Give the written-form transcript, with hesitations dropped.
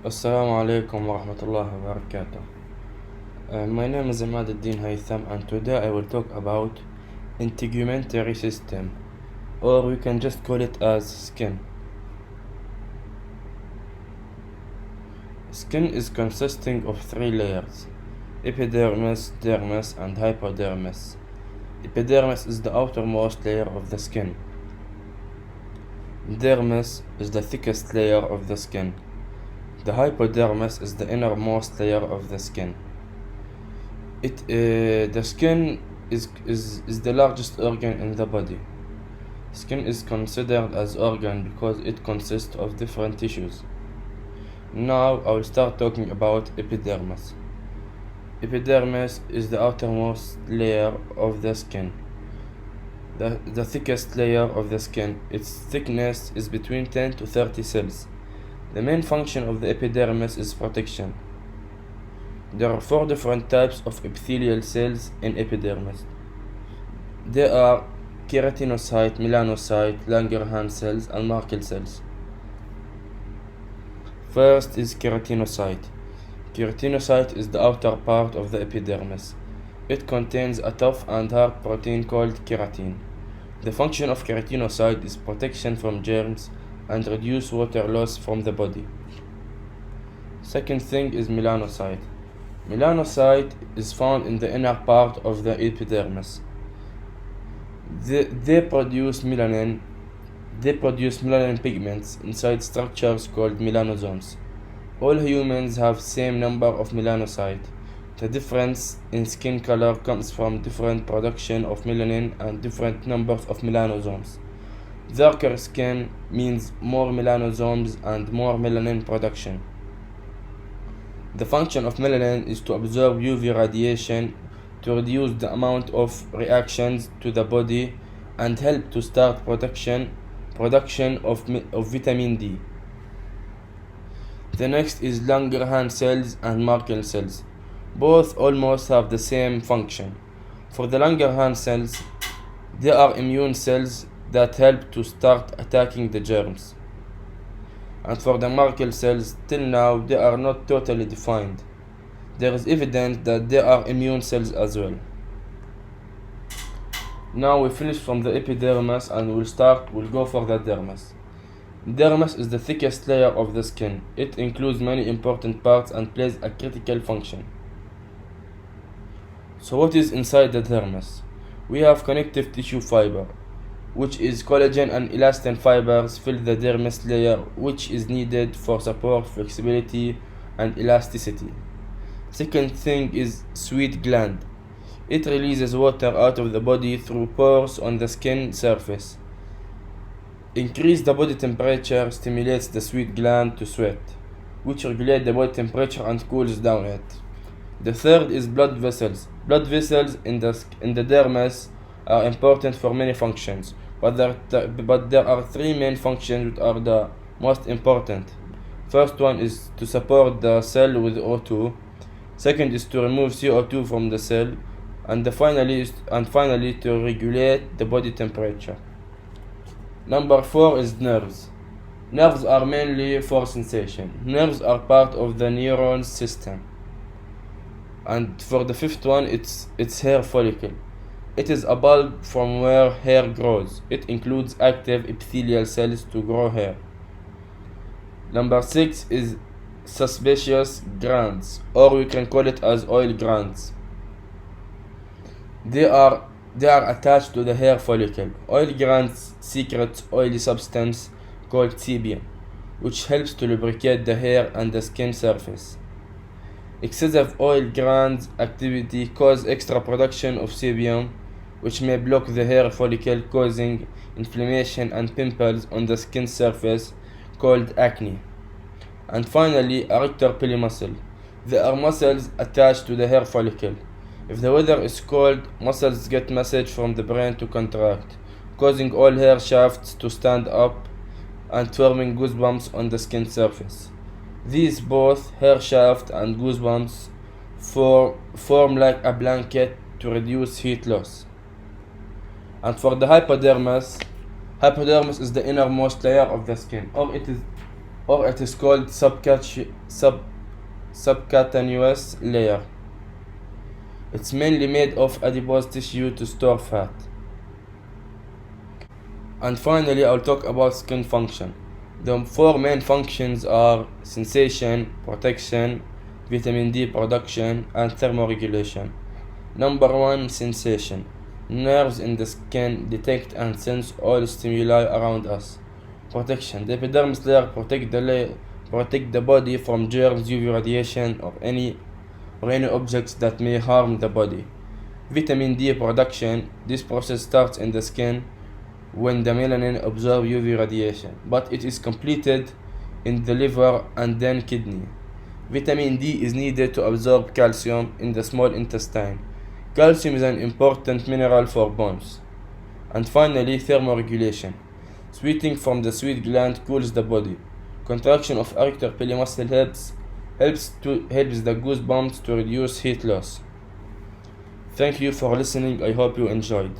Assalamu alaikum wa rahmatullahi wa barakatuh. My name is Ahmad Ad-Din Haytham, and today I will talk about integumentary system, or we can just call it as skin. Skin is consisting of three layers: epidermis, dermis, and hypodermis. Epidermis is the outermost layer of the skin. Dermis is the thickest layer of the skin. The hypodermis is the innermost layer of the skin. The skin is the largest organ in the body. Skin is considered as organ because it consists of different tissues. Now I will start talking about epidermis. Epidermis is the outermost layer of the skin. The thickest layer of the skin. Its thickness is between 10 to 30 cells. The main function of the epidermis is protection. There are four different types of epithelial cells in epidermis. They are keratinocyte, melanocyte, Langerhans cells, and Merkel cells. First is keratinocyte. Keratinocyte is the outer part of the epidermis. It contains a tough and hard protein called keratin. The function of keratinocyte is protection from germs and reduce water loss from the body. Second thing is melanocyte. Melanocyte is found in the inner part of the epidermis. They produce melanin pigments inside structures called melanosomes. All humans have same number of melanocytes. The difference in skin color comes from different production of melanin and different numbers of melanosomes. Darker skin means more melanosomes and more melanin production. The function of melanin is to absorb UV radiation to reduce the amount of reactions to the body and help to start production of vitamin D. The next is Langerhans cells and Merkel cells. Both almost have the same function. For the Langerhans cells, they are immune cells that help to start attacking the germs. And for the Merkel cells, till now they are not totally defined. There is evidence that they are immune cells as well. Now we finish from the epidermis and we'll go for the dermis. Dermis is the thickest layer of the skin. It includes many important parts and plays a critical function. So what is inside the dermis? We have connective tissue fiber, which is collagen and elastin fibers fill the dermis layer, which is needed for support, flexibility, and elasticity. Second thing is sweat gland. It releases water out of the body through pores on the skin surface. Increase the body temperature stimulates the sweat gland to sweat, which regulate the body temperature and cools down it. The third is blood vessels. Blood vessels in the dermis are important for many functions, but there are three main functions which are the most important. First one is to support the cell with O2. Second is to remove CO2 from the cell, and finally to regulate the body temperature. Number 4 is nerves. Nerves are mainly for sensation. Nerves are part of the neuron system. And for the fifth one, it's hair follicle. It is a bulb from where hair grows. It includes active epithelial cells to grow hair. Number 6 is sebaceous glands, or we can call it as oil glands. They are attached to the hair follicle. Oil glands secrete oily substance called sebum, which helps to lubricate the hair and the skin surface. Excessive oil glands activity cause extra production of sebum, which may block the hair follicle, causing inflammation and pimples on the skin surface called acne. And finally, erector pili muscle. They are muscles attached to the hair follicle. If the weather is cold, muscles get message from the brain to contract, causing all hair shafts to stand up and forming goosebumps on the skin surface. These both hair shaft and goosebumps form like a blanket to reduce heat loss. And for the hypodermis is the innermost layer of the skin, or or it is called subcutaneous layer. It's mainly made of adipose tissue to store fat. And finally, I'll talk about skin function. The four main functions are sensation, protection, vitamin D production, and thermoregulation. Number 1, sensation. Nerves in the skin detect and sense all stimuli around us. Protection. The epidermis layer protect the body from germs, UV radiation, or any objects that may harm the body. Vitamin D production. This process starts in the skin when the melanin absorbs UV radiation, but it is completed in the liver and then kidney. Vitamin D is needed to absorb calcium in the small intestine. Calcium is an important mineral for bones. And finally, thermoregulation. Sweating from the sweat gland cools the body. Contraction of erector pili muscle helps the goosebumps to reduce heat loss. Thank you for listening. I hope you enjoyed.